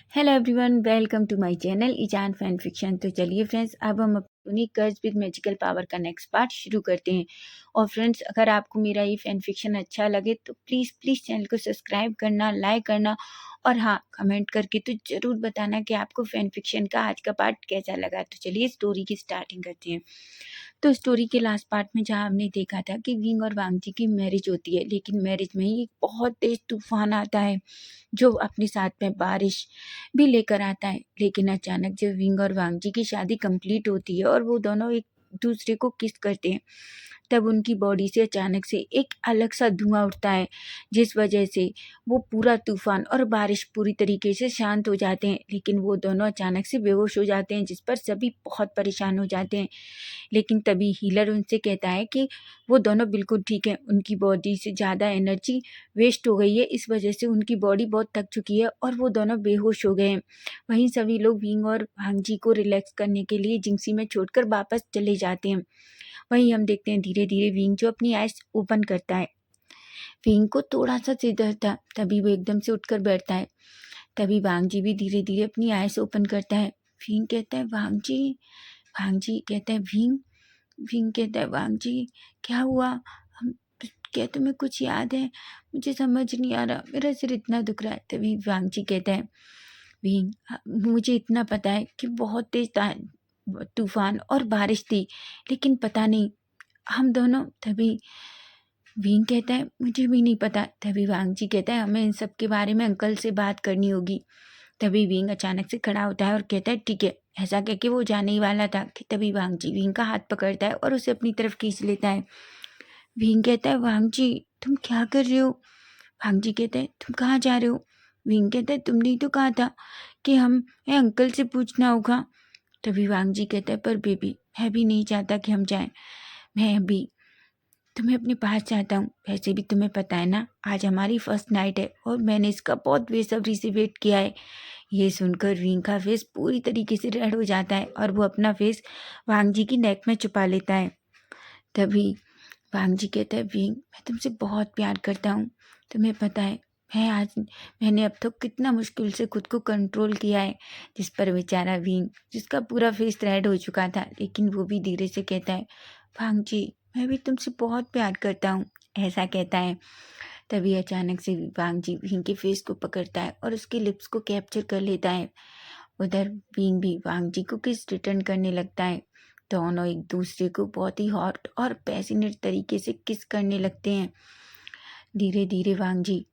Hello everyone, welcome to my channel Izaan fan fiction. तो चलिए friends, अब हम अपनी कर्ज विद मैजिकल पावर का नेक्स्ट पार्ट शुरू करते हैं। और फ्रेंड्स, अगर आपको मेरा ये फैन फिक्शन अच्छा लगे तो प्लीज़ प्लीज़ चैनल को सब्सक्राइब करना, लाइक करना और हाँ, कमेंट करके तो ज़रूर बताना कि आपको फैन फिक्शन का आज का पार्ट कैसा लगा। तो चलिए स्टोरी की स्टार्टिंग करते हैं। तो स्टोरी के लास्ट पार्ट में जहाँ हमने देखा था कि विंग और वांगजी की मैरिज होती है, लेकिन मैरिज में ही एक बहुत तेज तूफान आता है जो अपने साथ में बारिश भी लेकर आता है। लेकिन अचानक जब विंग और वांगजी की शादी कंप्लीट होती है और वो दोनों एक दूसरे को किस करते हैं, तब उनकी बॉडी से अचानक से एक अलग सा धुआं उठता है, जिस वजह से वो पूरा तूफान और बारिश पूरी तरीके से शांत हो जाते हैं। लेकिन वो दोनों अचानक से बेहोश हो जाते हैं, जिस पर सभी बहुत परेशान हो जाते हैं। लेकिन तभी हीलर उनसे कहता है कि वो दोनों बिल्कुल ठीक हैं, उनकी बॉडी से ज़्यादा एनर्जी वेस्ट हो गई है, इस वजह से उनकी बॉडी बहुत थक चुकी है और वो दोनों बेहोश हो गए हैं। वहीं सभी लोग विंग और भांगजी को रिलैक्स करने के लिए जिंगसी में छोड़कर वापस चले जाते हैं। वहीं हम देखते हैं धीरे धीरे विंग जो अपनी आइज ओपन करता है। विंग को थोड़ा सा सिर दर्द था, तभी वो एकदम से उठकर बैठता है। तभी भांगजी भी धीरे धीरे अपनी आइज ओपन करता है। विंग कहता है भांगजी, भांगजी कहता है विंग, विंग कहता है वांगजी, क्या हुआ? हम क्या तुम्हें कुछ याद है? मुझे समझ नहीं आ रहा, मेरा सिर इतना दुख रहा है। तभी वांगजी कहता है विंग, मुझे इतना पता है कि बहुत तेज तूफान और बारिश थी, लेकिन पता नहीं हम दोनों। तभी विंग कहता है मुझे भी नहीं पता। तभी वांगजी कहता है हमें इन सब के बारे में अंकल से बात करनी होगी। तभी विंग अचानक से खड़ा होता है और कहता है ठीक है। ऐसा कह के वो जाने ही वाला था कि तभी वांगजी विंग का हाथ पकड़ता है और उसे अपनी तरफ खींच लेता है। विंग कहता है वांगजी तुम क्या कर रहे हो? वांगजी कहता है तुम कहाँ जा रहे हो? विंग कहता है तुमने ही तो कहा था कि हम अंकल से पूछना होगा। तभी वांगजी कहता है पर बेबी, मैं भी नहीं चाहता कि हम जाएं। मैं अभी तुम्हें अपने पास चाहता हूँ। वैसे भी तुम्हें पता है ना, आज हमारी फर्स्ट नाइट है और मैंने इसका बहुत बेसब्री से वेट किया है। ये सुनकर विंग का फेस पूरी तरीके से रेड हो जाता है और वो अपना फेस वांगजी की नेक में छुपा लेता है। तभी वांगजी कहता है विंग, मैं तुमसे बहुत प्यार करता हूँ। तुम्हें पता है मैंने अब तक कितना मुश्किल से खुद को कंट्रोल किया है। जिस पर बेचारा विंग, जिसका पूरा फेस रेड हो चुका था, लेकिन वो भी धीरे से कहता है वांगजी मैं भी तुमसे बहुत प्यार करता हूँ, ऐसा कहता है। तभी अचानक से वांगजी विंग के फेस को पकड़ता है और उसके लिप्स को कैप्चर कर लेता है। उधर विंग भी वांगजी को किस रिटर्न करने लगता है। दोनों एक दूसरे को बहुत ही हॉट और पैशनेट तरीके से किस करने लगते हैं। धीरे धीरे वांगजी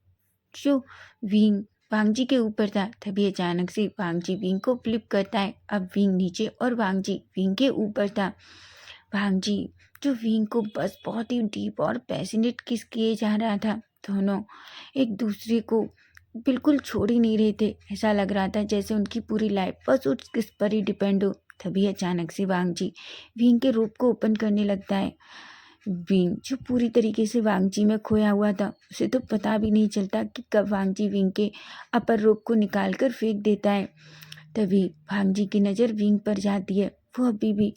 जो विंग वांगजी के ऊपर था, तभी अचानक से वांगजी विंग को फ्लिप करता है। अब विंग नीचे और वांगजी विंग के ऊपर था। वांगजी जो विंग को बस बहुत ही डीप और पैशनेट किस किए जा रहा था। दोनों एक दूसरे को बिल्कुल छोड़ ही नहीं रहे थे। ऐसा लग रहा था जैसे उनकी पूरी लाइफ बस उस किस पर ही डिपेंड हो। तभी अचानक से वांगजी विंग के रूप को ओपन करने लगता है। विंग जो पूरी तरीके से वांगजी में खोया हुआ था, उसे तो पता भी नहीं चलता कि कब वांगजी विंग के अपर रोप को निकाल कर फेंक देता है। तभी वांगजी की नज़र विंग पर जाती है। वो अभी भी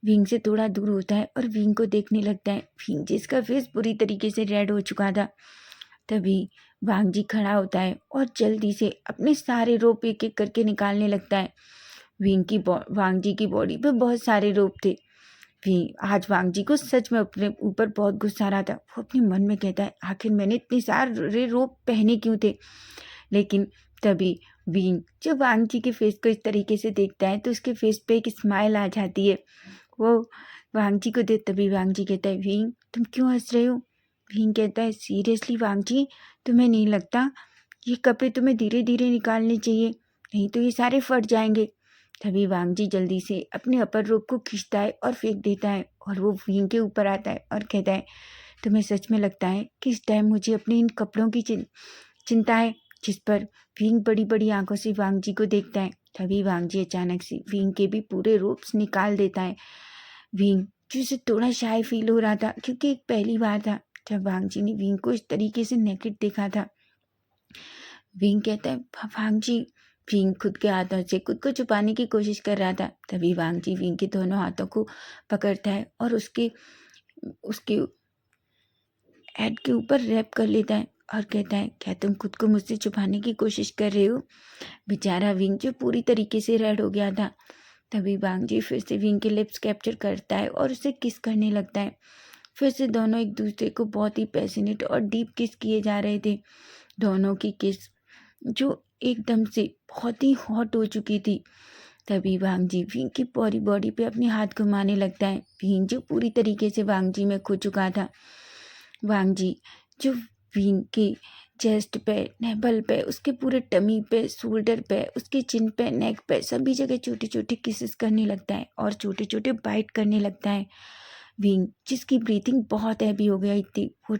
विंग से थोड़ा दूर होता है और विंग को देखने लगता है। विंग जिसका फेस पूरी तरीके से रेड हो चुका था। तभी वांगजी खड़ा होता है और जल्दी से अपने सारे रोप एक एक करके निकालने लगता है। वांगजी की बॉडी पे बहुत सारे रोप थे। आज वांगजी को सच में अपने ऊपर बहुत गुस्सा आ रहा था। वो अपने मन में कहता है आखिर मैंने इतने सारे रोप पहने क्यों थे। लेकिन तभी विंग जब वांगजी के फेस को इस तरीके से देखता है तो उसके फेस पे एक स्माइल आ जाती है। वो वांगजी को देख तभी वांगजी कहता है विंग तुम क्यों हंस रहे हो? विंग कहता है सीरियसली वांगजी, तुम्हें नहीं लगता ये कपड़े तुम्हें धीरे धीरे निकालने चाहिए, नहीं तो ये सारे फट जाएंगे। तभी वांगजी जल्दी से अपने अपर रोप को खींचता है और फेंक देता है और वो विंग के ऊपर आता है और कहता है तुम्हें सच में लगता है कि इस टाइम मुझे अपने इन कपड़ों की चिंता है? जिस पर विंग बड़ी बड़ी आंखों से वांगजी को देखता है। तभी वांगजी अचानक से विंग के भी पूरे रोप्स निकाल देता है। विंग जिसे थोड़ा शाय फील हो रहा था, क्योंकि एक पहली बार था जब वांगजी ने विंग को इस तरीके से नेकेड देखा था। विंग कहता है वांगजी, विंग खुद के हाथों से खुद को छुपाने की कोशिश कर रहा था। तभी वांगजी विंग के दोनों हाथों को पकड़ता है और उसके उसके हेड के ऊपर रैप कर लेता है और कहता है, क्या तुम खुद को मुझसे छुपाने की कोशिश कर रहे हो? बेचारा विंग जो पूरी तरीके से रेड हो गया था। तभी वांग जी फिर से विंग के लिप्स कैप्चर करता है और उसे किस करने लगता है। फिर से दोनों एक दूसरे को बहुत ही पैशनेट और डीप किस किए जा रहे थे। दोनों की किस जो एकदम से बहुत ही हॉट हो चुकी थी। तभी वांग जी विंग की पूरी बॉडी पे अपने हाथ घुमाने लगता है। विंग जो पूरी तरीके से वांग जी में खो चुका था। वांग जी जो विंग के चेस्ट पे, नेबल पे, उसके पूरे टमी पे, शोल्डर पे, उसके चिन पे, नेक पे, सभी जगह छोटे छोटे किसेस करने लगता है और छोटे छोटे बाइट करने लगता है। विंग जिसकी ब्रीथिंग बहुत हैवी हो गई थी, वो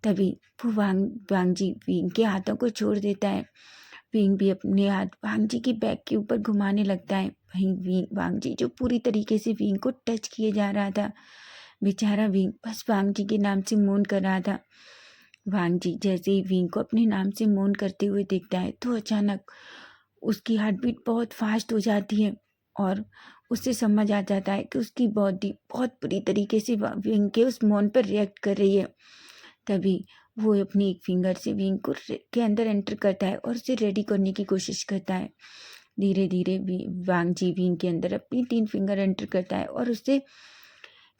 तभी वो वांग जी विंग के हाथों को छोड़ देता है। विंग भी अपने हाथ वांग जी की बैक के ऊपर घुमाने लगता है। वहीं वांग जी जो पूरी तरीके से विंग को टच किए जा रहा था। बेचारा विंग बस वांग जी के नाम से मौन कर रहा था। वांग जी जैसे ही विंग को अपने नाम से मौन करते हुए देखता है तो अचानक उसकी हार्ट बीट बहुत फास्ट हो जाती है और उसे समझ आ जाता है कि उसकी बॉडी बहुत बुरी तरीके से विंग के उस मौन पर रिएक्ट कर रही है। तभी वो अपनी एक फिंगर से विंग को के अंदर एंटर करता है और उसे रेडी करने की कोशिश करता है। धीरे धीरे वांग जी विंग के अंदर अपनी 3 फिंगर एंटर करता है और उसे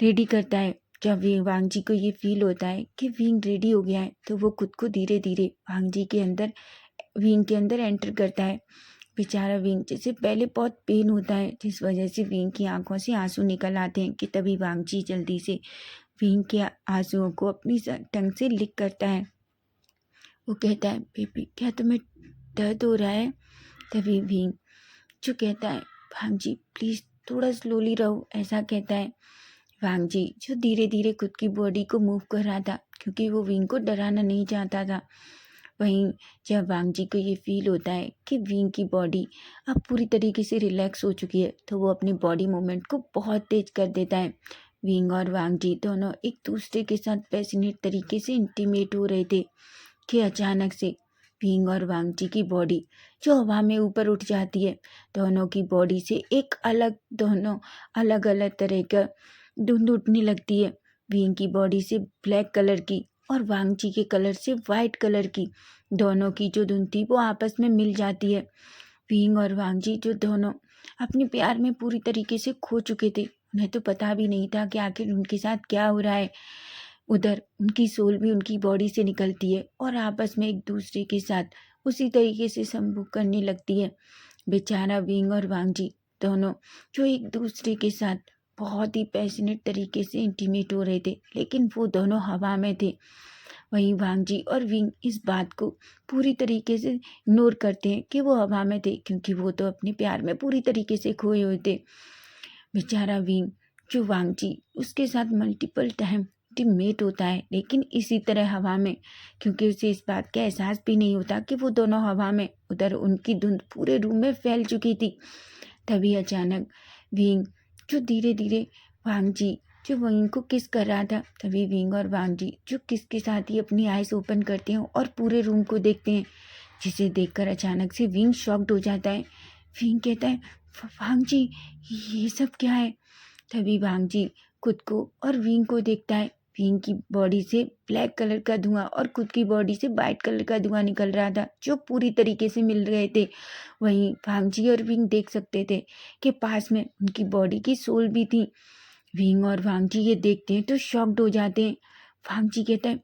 रेडी करता है। जब वांग जी को ये फील होता है कि विंग रेडी हो गया है तो वो खुद को धीरे धीरे वांग जी के अंदर विंग के अंदर एंटर करता है। बेचारा विंग जैसे पहले बहुत पेन होता है जिस वजह से विंग की आंखों से आंसू निकल आते हैं कि तभी वांग जी जल्दी से विंग के आंसुओं को अपनी टंग से लिक करता है। वो कहता है, बेबी क्या तुम्हें दर्द हो रहा है? तभी विंग जो कहता है, वांग जी प्लीज़ थोड़ा स्लोली रहो, ऐसा कहता है। वांग जी जो धीरे धीरे खुद की बॉडी को मूव कर रहा था क्योंकि वो विंग को डराना नहीं चाहता था। वहीं जब वांग जी को ये फील होता है कि विंग की बॉडी अब पूरी तरीके से रिलैक्स हो चुकी है तो वो अपनी बॉडी मूवमेंट को बहुत तेज कर देता है। विंग और वांग जी दोनों एक दूसरे के साथ पैशनेट तरीके से इंटीमेट हो रहे थे कि अचानक से विंग और वांग जी की बॉडी जो हवा में ऊपर उठ जाती है। दोनों की बॉडी से एक अलग दोनों अलग अलग तरह का धुंध उठने लगती है। विंग की बॉडी से ब्लैक कलर की और वांग जी के कलर से वाइट कलर की दोनों की जो धुंध थी वो आपस में मिल जाती है। विंग और वांग जी जो दोनों अपने प्यार में पूरी तरीके से खो चुके थे, उन्हें तो पता भी नहीं था कि आखिर उनके साथ क्या हो रहा है। उधर उनकी सोल भी उनकी बॉडी से निकलती है और आपस में एक दूसरे के साथ उसी तरीके से संभोग करने लगती है। बेचारा विंग और वांग जी दोनों जो एक दूसरे के साथ बहुत ही पैशनेट तरीके से इंटीमेट हो रहे थे लेकिन वो दोनों हवा में थे। वहीं वांग जी और विंग इस बात को पूरी तरीके से इग्नोर करते हैं कि वो हवा में थे क्योंकि वो तो अपने प्यार में पूरी तरीके से खोए हुए थे। बेचारा विंग जो वांग जी उसके साथ मल्टीपल टाइम इंटीमेट होता है लेकिन इसी तरह हवा में, क्योंकि उसे इस बात का एहसास भी नहीं होता कि वो दोनों हवा में। उधर उनकी धुंध पूरे रूम में फैल चुकी थी। तभी अचानक विंग जो धीरे धीरे वांग जी जो विंग को किस कर रहा था, तभी विंग और वांग जी जो किस के साथ ही अपनी आइज ओपन करते हैं और पूरे रूम को देखते हैं, जिसे देखकर अचानक से विंग शॉक्ड हो जाता है। विंग कहता है, वांग जी ये सब क्या है? तभी वांग जी खुद को और विंग को देखता है। विंग की बॉडी से ब्लैक कलर का धुआं और खुद की बॉडी से वाइट कलर का धुआं निकल रहा था जो पूरी तरीके से मिल रहे थे। वहीं वांग जी और विंग देख सकते थे कि पास में उनकी बॉडी की सोल भी थी। विंग और वांग जी ये देखते हैं तो शॉक्ड हो जाते हैं। वांग जी कहता है,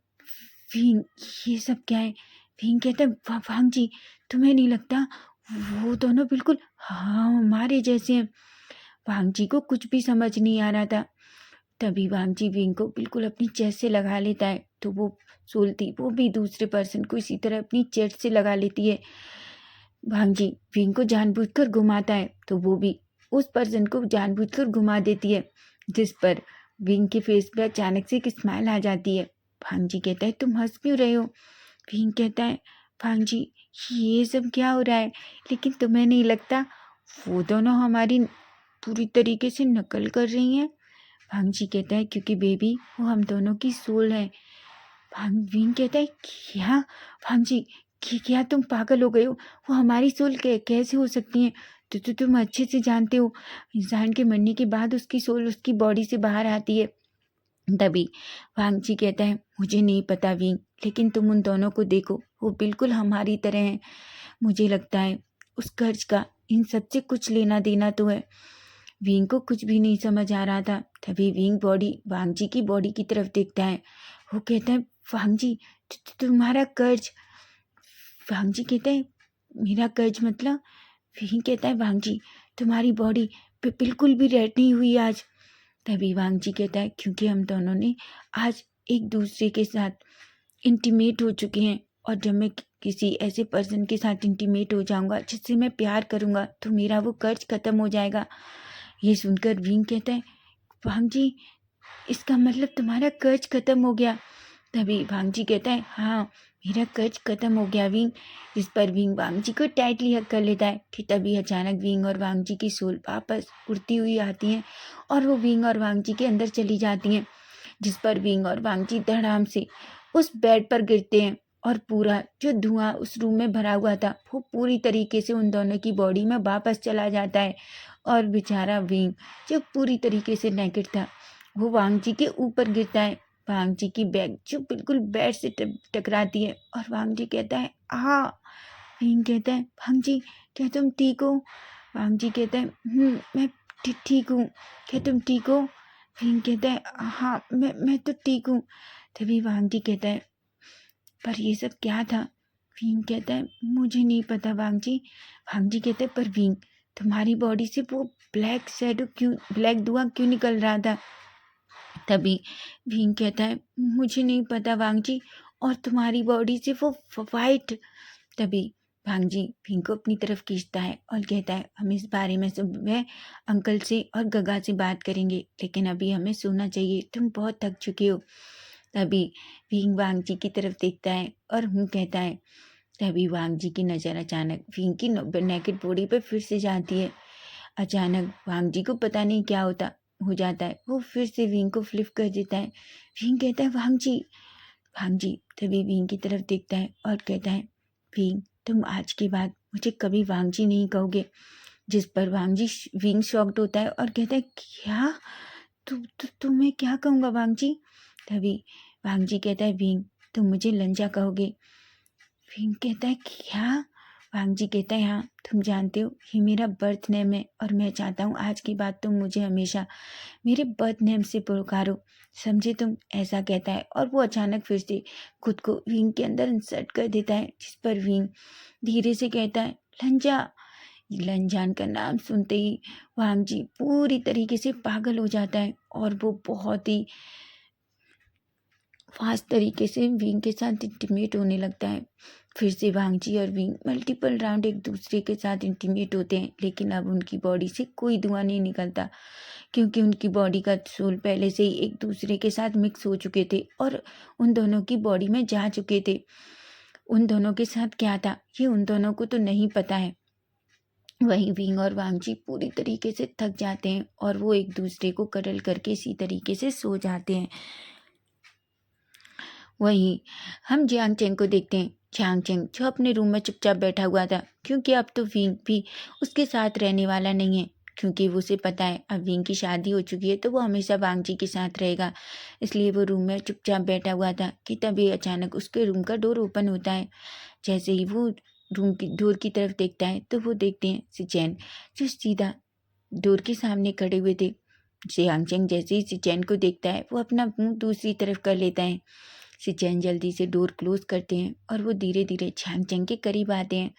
विंग ये सब क्या है? विंग कहता है, वांग जी तुम्हें नहीं लगता वो दोनों बिल्कुल हाँ हमारे जैसे हैं? वांग जी को कुछ भी समझ नहीं आ रहा था। तभी वांग जी विंग को बिल्कुल अपनी चेस्ट से लगा लेता है तो वो सोलती वो भी दूसरे पर्सन को इसी तरह अपनी चेस्ट से लगा लेती है। वांग जी विंग को जानबूझकर घुमाता है तो वो भी उस पर्सन को जानबूझकर घुमा देती है, जिस पर विंग के फेस पे अचानक से एक स्माइल आ जाती है। वांग जी कहता है, तुम हंस क्यों रहे हो? विंग कहता है, वांग जी ये सब क्या हो रहा है? लेकिन तुम्हें नहीं लगता वो दोनों हमारी पूरी तरीके से नकल कर रही हैं? वांग जी कहता है, क्योंकि बेबी वो हम दोनों की सोल है। विंग कहता है, क्या? वांग जी क्या तुम पागल हो गए हो? वो हमारी सोल कैसे हो सकती हैं? तो तुम अच्छे से जानते हो इंसान के मरने के बाद उसकी सोल उसकी बॉडी से बाहर आती है। तभी वांगची कहता है, मुझे नहीं पता विंग, लेकिन तुम उन दोनों को देखो, वो बिल्कुल हमारी तरह हैं। मुझे लगता है उस कर्ज का इन सबसे कुछ लेना देना तो है। विंग को कुछ भी नहीं समझ आ रहा था। तभी विंग वांगजी की बॉडी की तरफ देखता है। वो कहता है, वांगजी तुम्हारा कर्ज। वांगजी कहता है, मेरा कर्ज मतलब? विंग कहता है, वांगजी तुम्हारी बॉडी बिल्कुल भी रेड नहीं हुई आज। तभी वांगजी कहता है, क्योंकि हम दोनों ने आज एक दूसरे के साथ इंटीमेट हो चुके हैं, और जब मैं किसी ऐसे पर्सन के साथ इंटीमेट हो जाऊंगा जिससे मैं प्यार करूंगा तो मेरा वो कर्ज खत्म हो जाएगा। ये सुनकर विंग कहता है, वांगजी इसका मतलब तुम्हारा कर्ज खत्म हो गया। तभी वांगजी कहता है, हाँ मेरा कर्ज खत्म हो गया विंग। इस पर विंग वांगजी को टाइटली हक कर लेता है कि तभी अचानक विंग और वांगजी की सोल वापस उड़ती हुई आती हैं और वो विंग और वांगजी के अंदर चली जाती हैं, जिस पर विंग और वांगजी धड़ाम से उस बेड पर गिरते हैं और पूरा जो धुआं उस रूम में भरा हुआ था वो पूरी तरीके से उन दोनों की बॉडी में वापस चला जाता है। और बेचारा विंग जो पूरी तरीके से नेकेड था वो वांगजी के ऊपर गिरता है। वांगजी की बैग जो बिल्कुल बेड से टकराती है और वांगजी कहता है, आ। विंग कहता है, वांगजी क्या तुम ठीक हो? वांगजी कहता है, मैं ठीक हूँ। क्या तुम ठीक हो? विंग कहता है, हाँ मैं तो ठीक हूँ। तभी वांगजी कहता है, पर ये सब क्या था? विंग कहता है, मुझे नहीं पता वांगजी। वांगजी कहता है, पर विंग तुम्हारी बॉडी से वो ब्लैक धुआं क्यों निकल रहा था? तभी विंग कहता है, मुझे नहीं पता वांगजी, और तुम्हारी बॉडी से वो वाइट। तभी भांगजी विंग को अपनी तरफ खींचता है और कहता है, हम इस बारे में सुबह अंकल से और गगा से बात करेंगे, लेकिन अभी हमें सोना चाहिए, तुम बहुत थक चुके हो। तभी विंग वांगजी की तरफ देखता है और कहता है। तभी वांगजी की नज़र अचानक विंग की नेकेड बॉडी पर फिर से जाती है। अचानक वांगजी को पता नहीं क्या हो जाता है, वो फिर से विंग को फ्लिप कर देता है। विंग कहता है, वांगजी। वांगजी तभी विंग की तरफ देखता है और कहता है, विंग तुम आज के बाद मुझे कभी वांगजी नहीं कहोगे। जिस पर विंग शॉक्ड होता है और कहता है, क्या तुम्हें क्या कहूँगा वांगजी? तभी वांगजी कहता है, विंग तुम मुझे लंजा कहोगे। विंग कहता है, क्या? वांगजी कहता है, हाँ तुम जानते हो ये मेरा बर्थ नेम है और मैं चाहता हूँ आज के बाद तुम मुझे हमेशा मेरे बर्थ नेम से पुकारो, समझे तुम? ऐसा कहता है और वो अचानक फिर से खुद को विंग के अंदर इंसर्ट कर देता है, जिस पर विंग धीरे से कहता है, लंजा। लंजान का नाम सुनते ही वांगजी पूरी तरीके से पागल हो जाता है और वो बहुत ही फास्ट तरीके से विंग के साथ इंटीमेट होने लगता है। फिर से वांगजी और विंग मल्टीपल राउंड एक दूसरे के साथ इंटीमेट होते हैं, लेकिन अब उनकी बॉडी से कोई धुआं नहीं निकलता, क्योंकि उनकी बॉडी का सोल पहले से ही एक दूसरे के साथ मिक्स हो चुके थे और उन दोनों की बॉडी में जा चुके थे। उन दोनों के साथ क्या था ये उन दोनों को तो नहीं पता है। वहीं विंग और वांगजी पूरी तरीके से थक जाते हैं और वो एक दूसरे को कडल करके इसी तरीके से सो जाते हैं। वहीं हम जियांग चेंग को देखते हैं। जियांग चेंग जो अपने रूम में चुपचाप बैठा हुआ था, क्योंकि अब तो विंग भी उसके साथ रहने वाला नहीं है, क्योंकि उसे पता है अब विंग की शादी हो चुकी है तो वो हमेशा वांगजी के साथ रहेगा। इसलिए वो रूम में चुपचाप बैठा हुआ था कि तभी अचानक उसके रूम का डोर ओपन होता है। जैसे ही वो रूम की डोर की तरफ देखता है तो वो देखते हैं सिचैन, जो सीधा डोर के सामने खड़े हुए थे। जियांग चेंग जैसे ही सिचैन को देखता है वो अपना मुंह दूसरी तरफ कर लेता है। सिचैन जल्दी से डोर क्लोज करते हैं और वो धीरे धीरे जियांग चेंग के करीब आते हैं।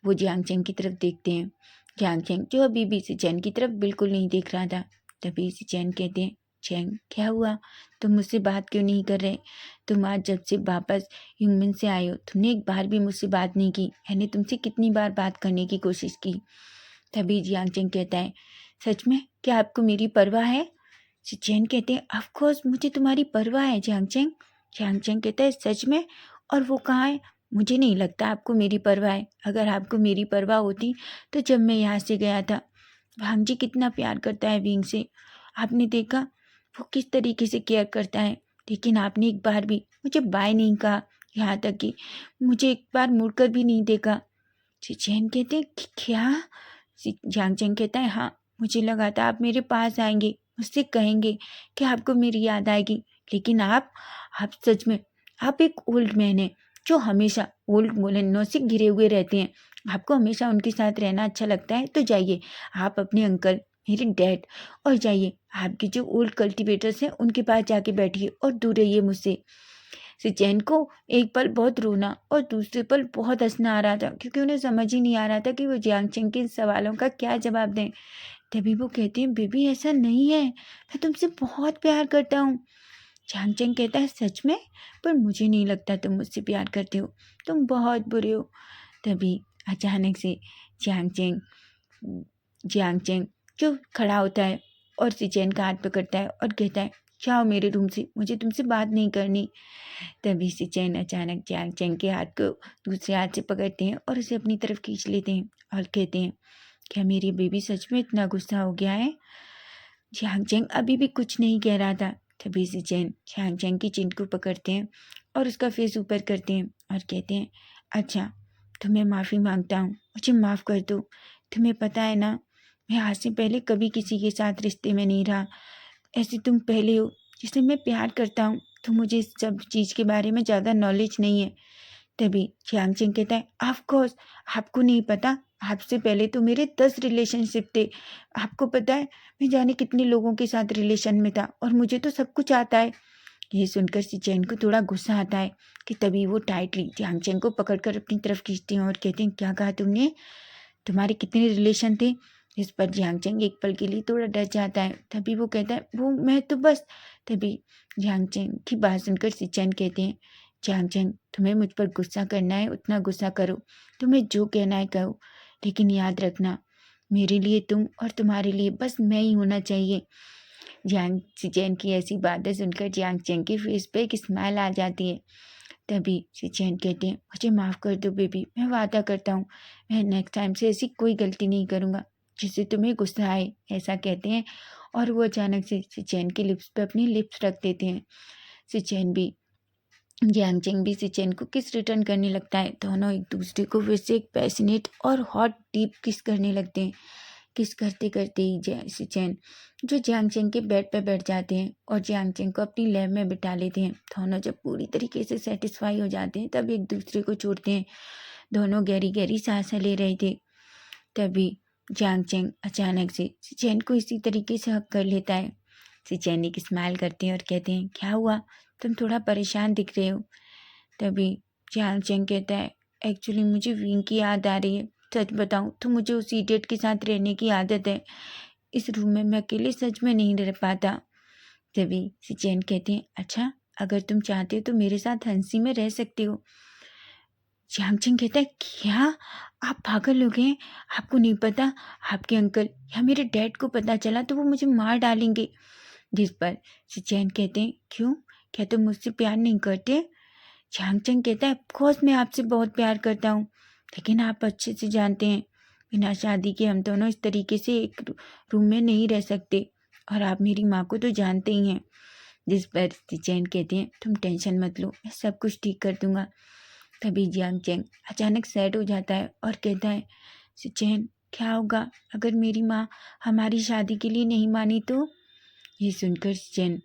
वो जियांग चेंग की तरफ देखते हैं। जियांग चेंग जो अभी भी सिचैन की तरफ बिल्कुल नहीं देख रहा था। तभी सिचैन कहते हैं, चेंग क्या हुआ, तुम मुझसे बात क्यों नहीं कर रहे? तुम आज जब से वापस ह्यूमन से आए हो तुमने एक बार भी मुझसे बात नहीं की। मैंने तुमसे कितनी बार बात करने की कोशिश की। तभी जियांग चेंग कहता है, सच में क्या आपको मेरी परवाह है? सिचैन कहते हैं, ऑफ कोर्स मुझे तुम्हारी परवाह है जियांग चेंग। जियांग चेंग कहता है, सच में? और वो कहाँ है? मुझे नहीं लगता आपको मेरी परवाह है। अगर आपको मेरी परवाह होती तो जब मैं यहाँ से गया था। भांजी कितना प्यार करता है विंग से, आपने देखा वो किस तरीके से केयर करता है, लेकिन आपने एक बार भी मुझे बाय नहीं कहा, यहाँ तक कि मुझे एक बार मुड़कर भी नहीं देखा। सिचैन कहते हैं, क्या? जियांग चेंग कहता है, हाँ मुझे लगा था आप मेरे पास आएंगे, मुझसे कहेंगे कि आपको मेरी याद आएगी, लेकिन आप सच में आप एक ओल्ड मैन हैं जो हमेशा ओल्ड मोलन्नों से घिरे हुए रहते हैं। आपको हमेशा उनके साथ रहना अच्छा लगता है, तो जाइए आप अपने अंकल, मेरे डैड, और जाइए आपके जो ओल्ड कल्टीवेटर्स हैं उनके पास जाके बैठिए और दूर रहिए मुझसे। सुचैन को एक पल बहुत रोना और दूसरे पल बहुत हंसना आ रहा था, क्योंकि उन्हें समझ ही नहीं आ रहा था कि वो जियांग चेंग के इन सवालों का क्या जवाब दें। तभी वो कहती हैं, बेबी ऐसा नहीं है, मैं तुमसे बहुत प्यार करता हूँ। जियांग चेंग कहता है, सच में? पर मुझे नहीं लगता तुम मुझसे प्यार करते हो, तुम बहुत बुरे हो। तभी अचानक से जियांग चेंग जियांग चेंग जो खड़ा होता है और सिचेन का हाथ पकड़ता है और कहता है, जाओ मेरे रूम से, मुझे तुमसे बात नहीं करनी। तभी सिचेन अचानक जियांग चेंग के हाथ को दूसरे हाथ से पकड़ते हैं और उसे अपनी तरफ खींच लेते हैं और कहते हैं, क्या मेरी बेबी सच में इतना गुस्सा हो गया है? जियांग चेंग अभी भी कुछ नहीं कह रहा था। तभी सिचेन जियांग चेंग की चिन को पकड़ते हैं और उसका फेस ऊपर करते हैं और कहते हैं, अच्छा, तुम्हें माफ़ी मांगता हूँ, मुझे माफ़ कर दो। तुम्हें पता है ना, मैं आज से पहले कभी किसी के साथ रिश्ते में नहीं रहा। ऐसे तुम पहले हो जिसे मैं प्यार करता हूँ, तो मुझे इस सब चीज़ के बारे में ज़्यादा नॉलेज नहीं है। तभी जियांग चेंग कहता है, ऑफ कोर्स, आपको नहीं पता, आपसे पहले तो मेरे 10 रिलेशनशिप थे। आपको पता है मैं जाने कितने लोगों के साथ रिलेशन में था और मुझे तो सब कुछ आता है। ये सुनकर सिचेन को थोड़ा गुस्सा आता है कि तभी वो टाइटली जियांग चेंग को पकड़कर अपनी तरफ खींचते हैं और कहते हैं, क्या कहा तुमने? तुम्हारे कितने रिलेशन थे? इस पर जियांग चेंग एक पल के लिए थोड़ा डर जाता है। तभी वो कहता है, वो मैं तो बस। तभी जियांग चेंग की बात सुनकर सिचेन कहते हैं, जियांग चेंग, तुम्हें मुझ पर गुस्सा करना है उतना गुस्सा करो, तुम्हें जो कहना है कहो, लेकिन याद रखना, मेरे लिए तुम और तुम्हारे लिए बस मैं ही होना चाहिए। जियांग सिचेन की ऐसी बातें सुनकर जियांग चेंग के फेस पे एक स्माइल आ जाती है। तभी सिचेन कहते हैं, मुझे माफ़ कर दो बेबी, मैं वादा करता हूँ मैं नेक्स्ट टाइम से ऐसी कोई गलती नहीं करूँगा जिससे तुम्हें गुस्सा आए। ऐसा कहते हैं और वो अचानक से सिचेन के लिप्स पे अपनी लिप्स रख देते हैं। सिचेन भी जियांग चेंग भी सिचेन को किस रिटर्न करने लगता है। दोनों एक दूसरे को फिर से एक पैशनेट और हॉट डीप किस करने लगते हैं। किस करते करते ही सिचेन जो जियांग चेंग के बेड पर बैठ जाते हैं और जियांग चेंग को अपनी लैब में बिठा लेते हैं। दोनों जब पूरी तरीके से सेटिस्फाई हो जाते हैं तब एक दूसरे को छोड़ते हैं। दोनों गहरी गहरी सांसें ले रहे थे। तभी जियांग चेंग अचानक से सिचेन को इसी तरीके से हक कर लेता है। सिचेन एक स्माइल करते हैं और कहते हैं, क्या हुआ, तुम थोड़ा परेशान दिख रहे हो। तभी जियांग चेंग कहता है, एक्चुअली मुझे विंग की याद आ रही है। सच बताऊं तो मुझे उस इडियट के साथ रहने की आदत है। इस रूम में मैं अकेले सच में नहीं रह पाता। तभी सिचेन कहते हैं, अच्छा, अगर तुम चाहते हो तो मेरे साथ हंसी में रह सकते हो। जियांग चेंग कहता है, क्या आप पागल हो गए हैं? आपको नहीं पता, आपके अंकल या मेरे डैड को पता चला तो वो मुझे मार डालेंगे। जिस पर सिचेन कहते हैं, क्यों, क्या तुम मुझसे प्यार नहीं करते? जियांग चेंग कहता है, ऑफकोर्स मैं आपसे बहुत प्यार करता हूँ, लेकिन आप अच्छे से जानते हैं बिना शादी के हम दोनों इस तरीके से एक रूम में नहीं रह सकते, और आप मेरी माँ को तो जानते ही हैं। जिस पर सिचेन कहते हैं, तुम टेंशन मत लो, मैं सब कुछ ठीक कर दूंगा। तभी जियांग चेंग अचानक सैड हो जाता है और कहता है, सिचेन, क्या होगा अगर मेरी माँ हमारी शादी के लिए नहीं मानी तो? ये सुनकर सिचेन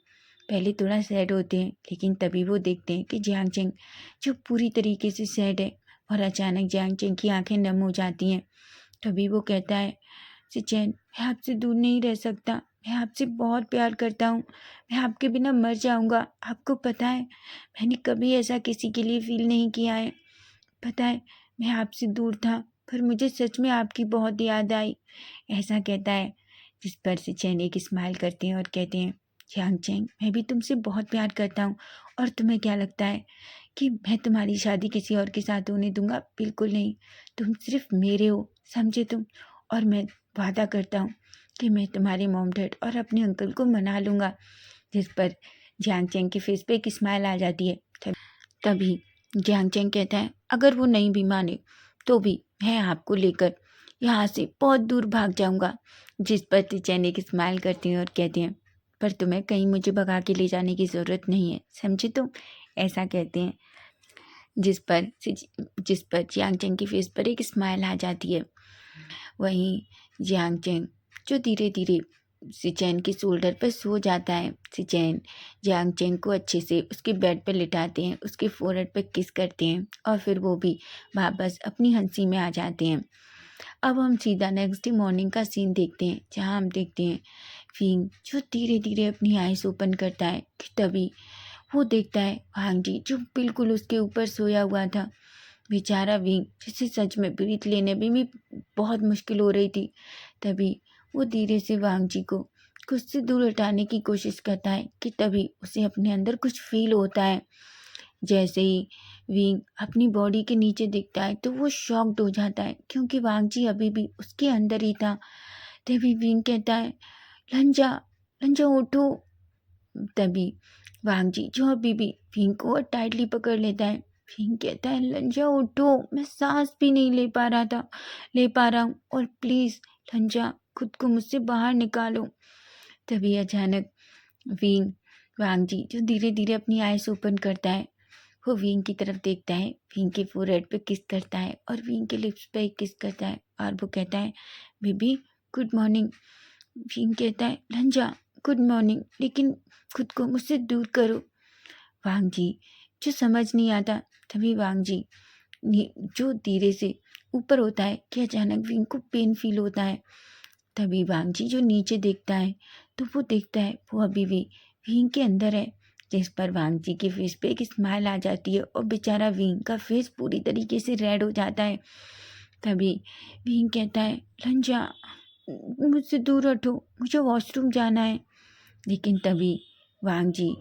पहले थोड़ा सैड होते हैं, लेकिन तभी वो देखते हैं कि जियांग चेंग जो पूरी तरीके से सैड है, और अचानक जियांग चेंग की आंखें नम हो जाती हैं। तभी वो कहता है, सिचेन, मैं आपसे दूर नहीं रह सकता, मैं आपसे बहुत प्यार करता हूँ, मैं आपके बिना मर जाऊँगा। आपको पता है मैंने कभी ऐसा किसी के लिए फील नहीं किया है। पता है मैं आपसे दूर था पर मुझे सच में आपकी बहुत याद आई। ऐसा कहता है। जिस पर सिचेन एक स्माइल करते हैं और कहते हैं, जियांग चेंग, मैं भी तुमसे बहुत प्यार करता हूँ, और तुम्हें क्या लगता है कि मैं तुम्हारी शादी किसी और के साथ होने दूंगा? बिल्कुल नहीं, तुम सिर्फ मेरे हो, समझे तुम? और मैं वादा करता हूँ कि मैं तुम्हारे मॉम डैड और अपने अंकल को मना लूँगा। जिस पर जियांग चेंग के फेस पे एक स्माइल आ जाती है। तभी जियांग चेंग कहता है, अगर वो नहीं भी माने तो भी मैं आपको लेकर यहाँ से बहुत दूर भाग जाऊँगा। जिस पर सिचेन एक स्माइल करती हैं और कहते हैं, पर तुम्हें कहीं मुझे भगा के ले जाने की ज़रूरत नहीं है, समझे तुम? ऐसा कहते हैं। जिस पर जियांग चेंग की फेस पर एक स्माइल आ जाती है। वहीं जियांग चेंग जो धीरे धीरे सिचैन के शोल्डर पर सो जाता है। सिचैन जियांग चेंग को अच्छे से उसके बेड पर लिटाते हैं, उसके फोrehead पर किस करते हैं और फिर वो भी वापस अपनी हंसी में आ जाते हैं। अब हम सीधा नेक्स्ट डे मॉर्निंग का सीन देखते हैं, जहाँ हम देखते हैं फिंग जो धीरे धीरे अपनी आइज ओपन करता है कि तभी वो देखता है वांग जी जो बिल्कुल उसके ऊपर सोया हुआ था। बेचारा विंग जिसे सच में ब्रीथ लेने में भी बहुत मुश्किल हो रही थी। तभी वो धीरे से वांग जी को खुद से दूर हटाने की कोशिश करता है कि तभी उसे अपने अंदर कुछ फील होता है। जैसे ही विंग अपनी बॉडी के नीचे दिखता है तो वो शॉक्ड हो जाता है, क्योंकि वांग जी अभी भी उसके अंदर ही था। तभी विंग कहता है, लंजा, लंजा उठो। तभी वांग जी जो अभी भी विंग को टाइटली पकड़ लेता है। विंग कहता है, लंजा उठो, मैं सांस भी नहीं ले पा रहा हूँ, और प्लीज लंजा खुद को मुझसे बाहर निकालो। तभी अचानक विंग वांग जी जो धीरे धीरे अपनी आइज ओपन करता है, वो विंग की तरफ देखता है, विंग के फोरहेड पे किस करता है और विंग के लिप्स पे किस करता है, और वो कहता है, बेबी गुड मॉर्निंग। विंग कहता है, लंजा गुड मॉर्निंग, लेकिन खुद को मुझसे दूर करो। वांग जी जो समझ नहीं आता। तभी वांग जी जो धीरे से ऊपर होता है कि अचानक विंग को पेन फील होता है। तभी वांग जी जो नीचे देखता है तो वो देखता है वो अभी भी विंग के अंदर है, जिस पर वांग जी के फेस पे एक स्माइल आ जाती है और बेचारा विंग का फेस पूरी तरीके से रेड हो जाता है। तभी विंग कहता है, लंजा मुझसे दूर हटो, मुझे वॉशरूम जाना है। लेकिन तभी वांग जी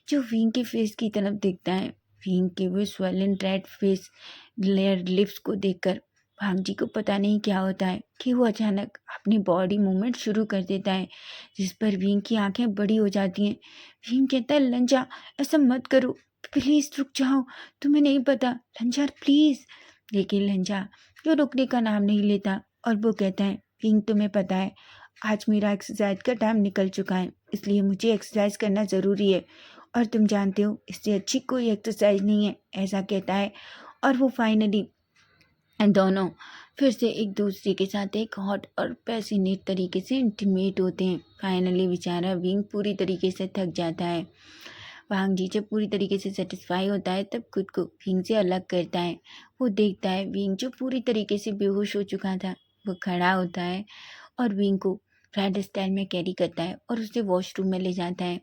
जो विंग के फेस की तरफ देखता है, विंग के वो swollen red face layer lips को देखकर वांग जी को पता नहीं क्या होता है कि वो अचानक अपनी बॉडी मूवमेंट शुरू कर देता है, जिस पर विंग की आंखें बड़ी हो जाती हैं। विंग कहता है, लंजा ऐसा मत करो, प्लीज रुक जाओ, तुम्हें नहीं पता लंजा प्लीज। लेकिन लंजा जो रुकने का नाम नहीं लेता और वो कहता है, विंग तुम्हें पता है आज मेरा एक्सरसाइज का टाइम निकल चुका है, इसलिए मुझे एक्सरसाइज करना ज़रूरी है, और तुम जानते हो इससे अच्छी कोई एक्सरसाइज नहीं है, ऐसा कहता है। और वो फाइनली दोनों फिर से एक दूसरे के साथ एक हॉट और पैसिनेट तरीके से इंटीमेट होते हैं। फाइनली बेचारा विंग पूरी तरीके से थक जाता है। वांग जी जब पूरी तरीके से सेटिस्फाई होता है तब खुद को विंग से अलग करता है। वो देखता है विंग जो पूरी तरीके से बेहोश हो चुका था, वो खड़ा होता है और विंग को फ्लाइट स्टाइल में कैरी करता है और उसे वॉशरूम में ले जाता है।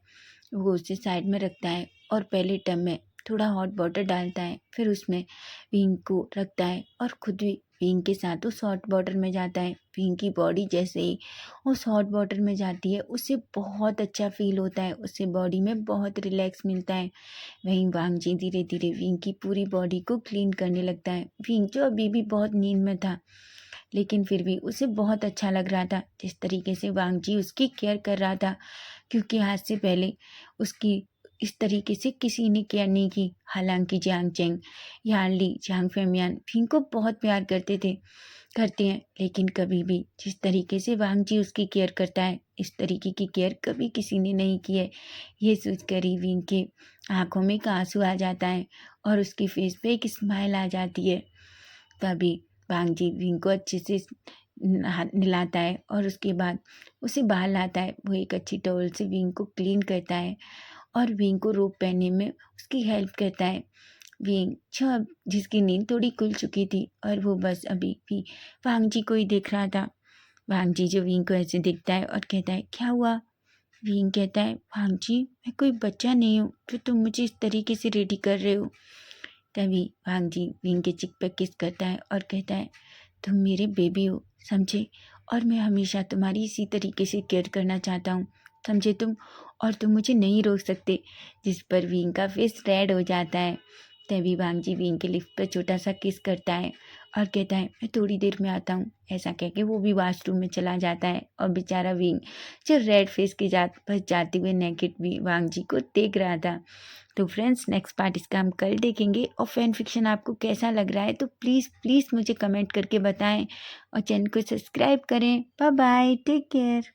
वो उसे साइड में रखता है और पहले टब में थोड़ा हॉट वाटर डालता है, फिर उसमें विंग को रखता है और खुद भी विंग के साथ उस हॉट वाटर में जाता है। विंग की बॉडी जैसे ही उस हॉट वाटर में जाती है उसे बहुत अच्छा फील होता है, उससे बॉडी में बहुत रिलैक्स मिलता है। वहीं वांग जी धीरे धीरे विंग की पूरी बॉडी को क्लीन करने लगता है। विंग जो अभी भी बहुत नींद में था, लेकिन फिर भी उसे बहुत अच्छा लग रहा था जिस तरीके से वांग जी उसकी केयर कर रहा था, क्योंकि आज से पहले उसकी इस तरीके से किसी ने केयर नहीं की। हालांकि जियांग चेंग, यान ली, जियांग फेमियान फिंग को बहुत प्यार करते हैं, लेकिन कभी भी जिस तरीके से वांग जी उसकी केयर करता है, इस तरीके की केयर कभी किसी ने नहीं की है। ये सोचकर ही विंग के आंखों में एक आंसू आ जाता है और उसकी फेस पे एक स्माइल आ जाती है। तभी वांग जी विंग को अच्छे से नहलाता है और उसके बाद उसे बाहर लाता है। वो एक अच्छी टॉवल से विंग को क्लीन करता है और विंग को रोप पहनने में उसकी हेल्प करता है। विंग जो अब जिसकी नींद थोड़ी खुल चुकी थी और वो बस अभी भी वांग जी को ही देख रहा था। वांग जी जो विंग को ऐसे देखता है और कहता है, क्या हुआ? विंग कहता है, वांग जी मैं कोई बच्चा नहीं हूँ जो तुम मुझे इस तरीके से रेडी कर रहे हो। तभी वांग जी विंग के चिक पे किस करता है और कहता है, तुम मेरे बेबी हो, समझे, और मैं हमेशा तुम्हारी इसी तरीके से केयर करना चाहता हूँ, समझे तुम, और तुम मुझे नहीं रोक सकते। जिस पर विंग का फेस रेड हो जाता है। तभी वांग जी विंग के लिप्स पर छोटा सा किस करता है और कहता है, मैं थोड़ी देर में आता हूँ। ऐसा कह के वो भी वॉशरूम में चला जाता है और बेचारा विंग जो रेड फेस के बस जाते हुए नेकेड भी वांग जी को देख रहा था। तो फ्रेंड्स नेक्स्ट पार्ट इसका हम कल देखेंगे, और फैन फिक्शन आपको कैसा लग रहा है तो प्लीज़ प्लीज़ मुझे कमेंट करके बताएं और चैनल को सब्सक्राइब करें। Bye bye, take care.